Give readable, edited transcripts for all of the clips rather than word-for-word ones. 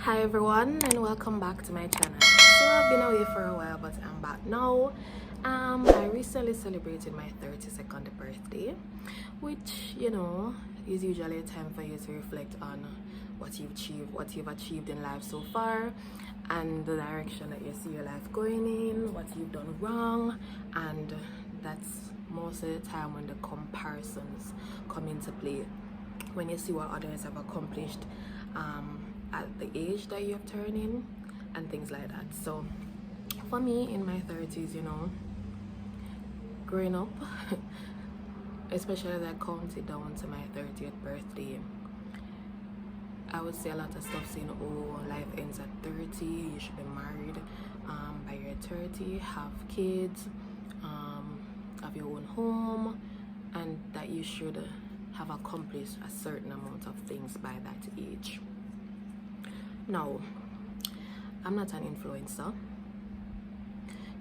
Hi everyone, and welcome back to my channel. So I've been away for a while, but I'm back now. I recently celebrated my 32nd birthday, which is usually a time for you to reflect on what you've achieved in life so far, and the direction that you see your life going in, what you've done wrong. And that's most of the time when the comparisons come into play, when you see what others have accomplished at the age that you're turning and things like that. So for me in my 30s, growing up, especially as I counted down to my 30th birthday, I would say a lot of stuff saying, oh, life ends at 30, you should be married by your 30, have kids, have your own home, and that you should have accomplished a certain amount of things by that age. Now, I'm not an influencer.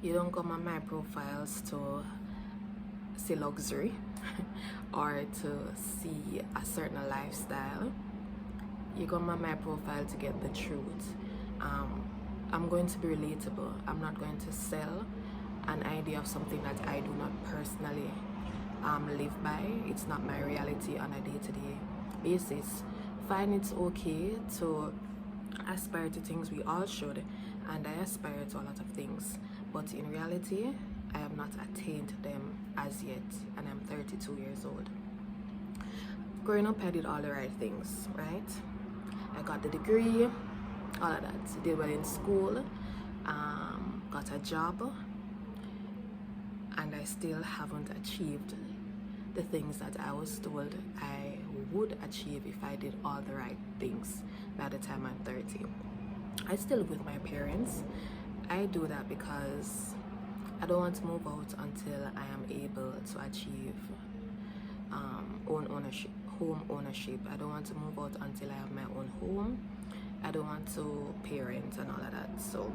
You don't come on my profiles to see luxury or to see a certain lifestyle. You come on my profile to get the truth. I'm going to be relatable. I'm not going to sell an idea of something that I do not personally live by. It's not my reality on a day-to-day basis. Fine, it's okay to aspire to things, we all should, and I aspire to a lot of things, but in reality I have not attained them as yet, and I'm 32 years old. Growing up, I did all the right things, right? I got the degree, all of that, did well in school, got a job, and I still haven't achieved the things that I was told I would achieve if I did all the right things by the time I'm 30. I still live with my parents. I do that because I don't want to move out until I am able to achieve home ownership. I don't want to move out until I have my own home. I don't want to parent and all of that. So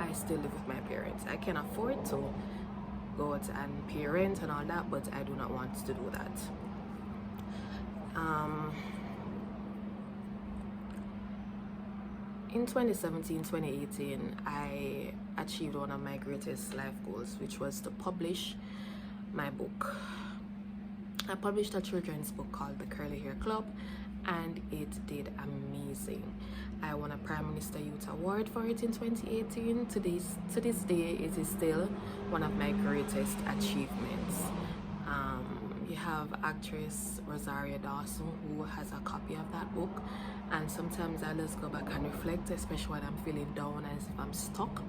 I still live with my parents. I can afford to go out and parent and all that, but I do not want to do that. In 2017-2018, I achieved one of my greatest life goals, which was to publish my book. I published a children's book called The Curly Hair Club, and it did amazing. I won a Prime Minister Youth Award for it in 2018. To this day, it is still one of my greatest achievements. You have actress Rosario Dawson, who has a copy of that book, and sometimes I just go back and reflect, especially when I'm feeling down as if I'm stuck,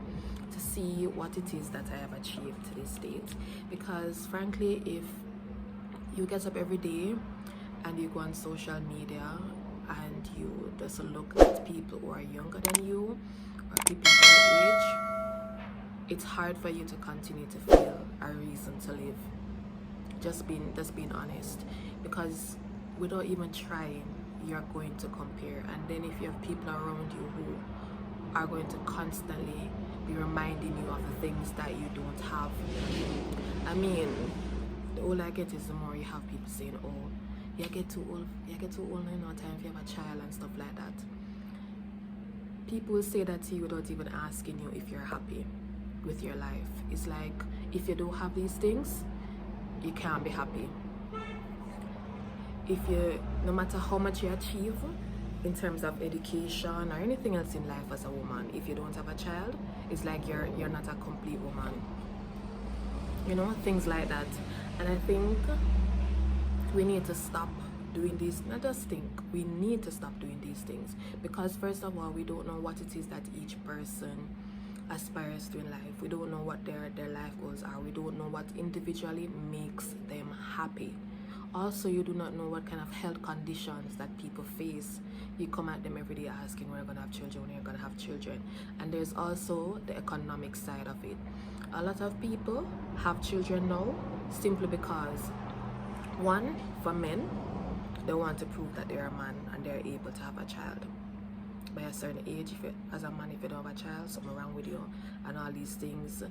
to see what it is that I have achieved to this date. Because frankly, if you get up every day and you go on social media and you just look at people who are younger than you or people your age, it's hard for you to continue to feel a reason to live. Just being honest, because without even trying, you're going to compare. And then if you have people around you who are going to constantly be reminding you of the things that you don't have, I mean, the older I get is the more you have people saying, oh, you get too old, time if you have a child and stuff like that. People say that to you without even asking you if you're happy with your life. It's like, if you don't have these things, you can't be happy. No matter how much you achieve in terms of education or anything else in life as a woman, if you don't have a child, it's like you're not a complete woman. Things like that. And I think we need to stop doing these, not just think, we need to stop doing these things, because first of all, we don't know what it is that each person aspires to in life. We don't know what their life goals are. We don't know what individually makes them happy. Also, you do not know what kind of health conditions that people face. You come at them every day asking when you're gonna have children, when you're gonna have children. And there's also the economic side of it. A lot of people have children now simply because, one, for men, they want to prove that they're a man and they're able to have a child. By a certain age, as a man, if you don't have a child, something wrong with you, and all these things,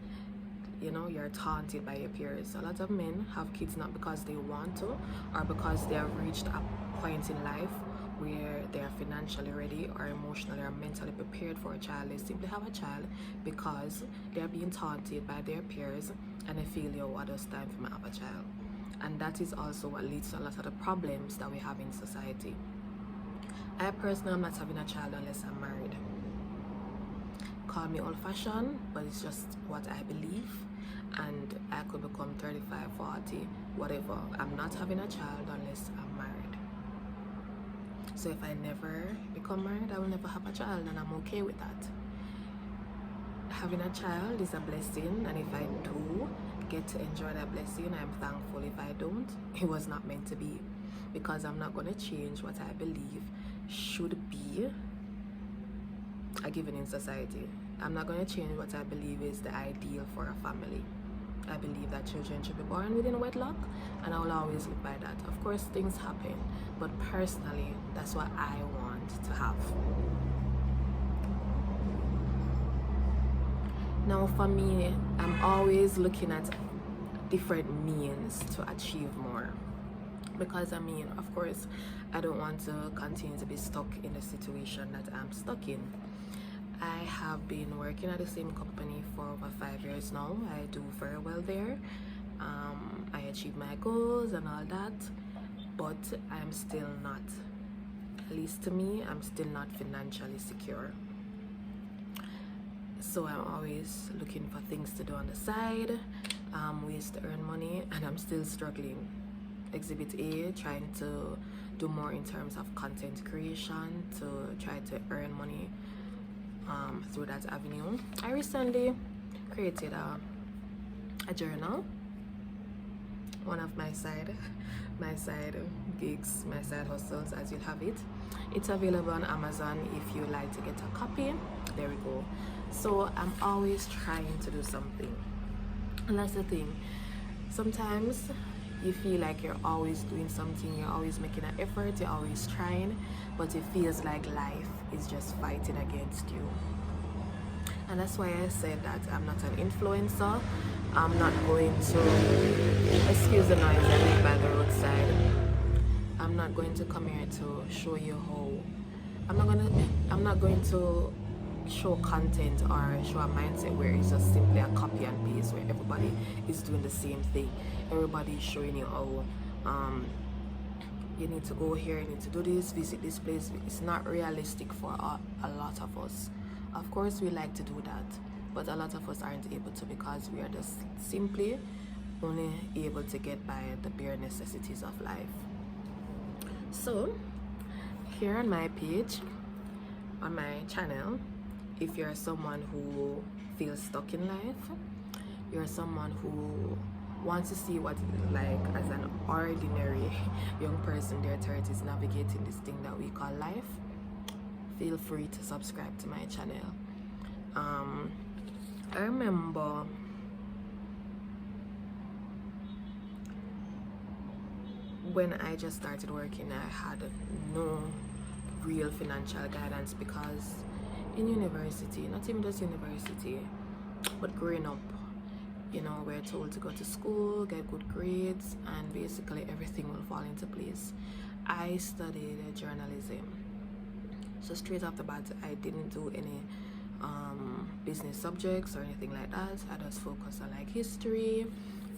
you're taunted by your peers. A lot of men have kids not because they want to or because they have reached a point in life where they are financially ready or emotionally or mentally prepared for a child. They simply have a child because they are being taunted by their peers and they feel, yo, what does time for me to have a child? And that is also what leads to a lot of the problems that we have in society. I personally am not having a child unless I'm married. Call me old-fashioned, but it's just what I believe. And I could become 35, 40, whatever. I'm not having a child unless I'm married. So if I never become married, I will never have a child, and I'm okay with that. Having a child is a blessing, and if I do get to enjoy that blessing, I'm thankful. If I don't, it was not meant to be, because I'm not going to change what I believe should be a given in society. I'm not going to change what I believe is the ideal for a family. I believe that children should be born within wedlock, and I will always live by that. Of course, things happen, but personally, that's what I want to have. Now, for me, I'm always looking at different means to achieve more. Because, I mean, of course, I don't want to continue to be stuck in the situation that I'm stuck in. I have been working at the same company for over 5 years now. I do very well there. I achieve my goals and all that, but I'm still not, at least to me, I'm still not financially secure. So I'm always looking for things to do on the side, ways to earn money, and I'm still struggling. Exhibit A, trying to do more in terms of content creation to try to earn money through that avenue. I recently created a journal, one of my side gigs, my side hustles, as you'll have it. It's available on Amazon if you like to get a copy. There we go. So I'm always trying to do something, and that's the thing. Sometimes you feel like you're always doing something, you're always making an effort, you're always trying, but it feels like life is just fighting against you. And that's why I said that I'm not an influencer. I'm not going to, excuse the noise, I live by the roadside. I'm not going to come here to show you how, I'm not going to show content or show a mindset where it's just simply a copy and paste, where everybody is doing the same thing. Everybody is showing you how you need to go here, you need to do this, visit this place. It's not realistic for a lot of us. Of course we like to do that, but a lot of us aren't able to, because we are just simply only able to get by the bare necessities of life. So here on my page, on my channel, if you're someone who feels stuck in life, you're someone who wants to see what it's like as an ordinary young person in their 30s navigating this thing that we call life, feel free to subscribe to my channel. I remember when I just started working, I had no real financial guidance, because in university, not even just university, but growing up, you know, we're told to go to school, get good grades, and basically everything will fall into place. I studied journalism, so straight off the bat, I didn't do any business subjects or anything like that. I just focused on like history,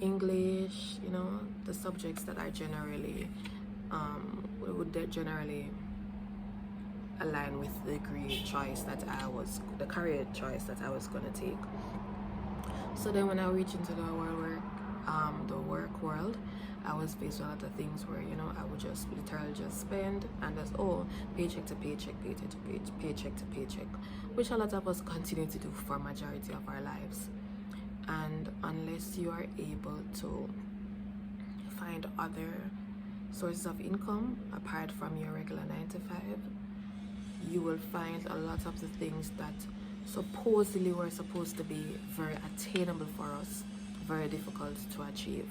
English, you know, the subjects that are generally would generally align with the career choice that I was going to take. So then when I reached into the work world, I was faced with a lot of things where, you know, I would just literally just spend and just, paycheck to paycheck, paycheck to paycheck, which a lot of us continue to do for majority of our lives. And unless you are able to find other sources of income apart from your regular 9 to 5, you will find a lot of the things that supposedly were supposed to be very attainable for us, very difficult to achieve.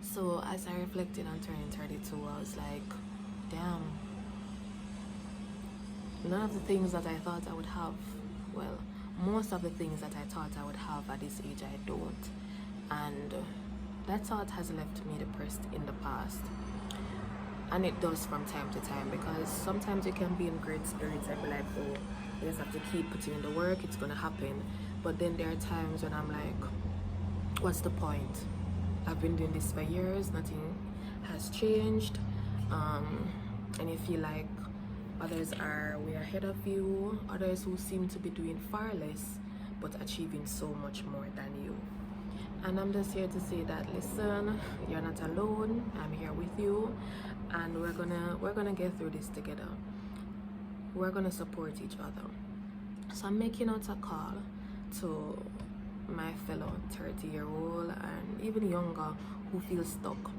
So as I reflected on turning 32, I was like, damn, none of the things that I thought I would have, well, most of the things that I thought I would have at this age, I don't. And that thought has left me depressed in the past. And it does from time to time, because sometimes you can be in great spirits and be like, oh, you just have to keep putting in the work, it's gonna happen. But then there are times when I'm like, what's the point? I've been doing this for years, nothing has changed. And you feel like others are way ahead of you, others who seem to be doing far less but achieving so much more than you. And I'm just here to say that, listen, you're not alone. I'm here with you, and we're gonna get through this together. We're gonna support each other. So I'm making out a call to my fellow 30-year-old and even younger who feel stuck.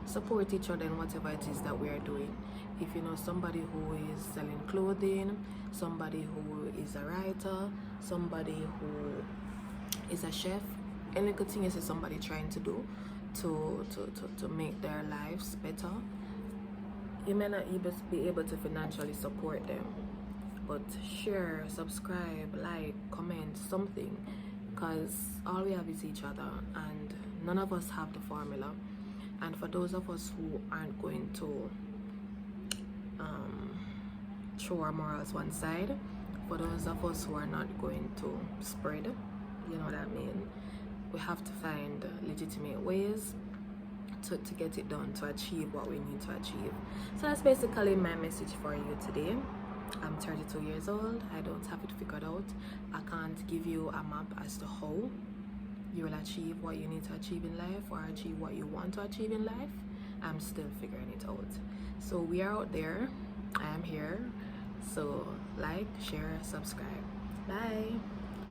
Support each other in whatever it is that we are doing. If you know somebody who is selling clothing, somebody who is a writer, somebody who is a chef, any good thing is somebody trying to do to make their lives better, you may not be able to financially support them, but share, subscribe, like, comment, something, because all we have is each other, and none of us have the formula. And for those of us who aren't going to throw our morals one side, for those of us who are not going to spread, you know what I mean, we have to find legitimate ways to get it done, to achieve what we need to achieve. So that's basically my message for you today. I'm 32 years old. I don't have it figured out. I can't give you a map as to how you will achieve what you need to achieve in life, or achieve what you want to achieve in life. I'm still figuring it out. So we are out there. I am here. So like, share, subscribe. Bye.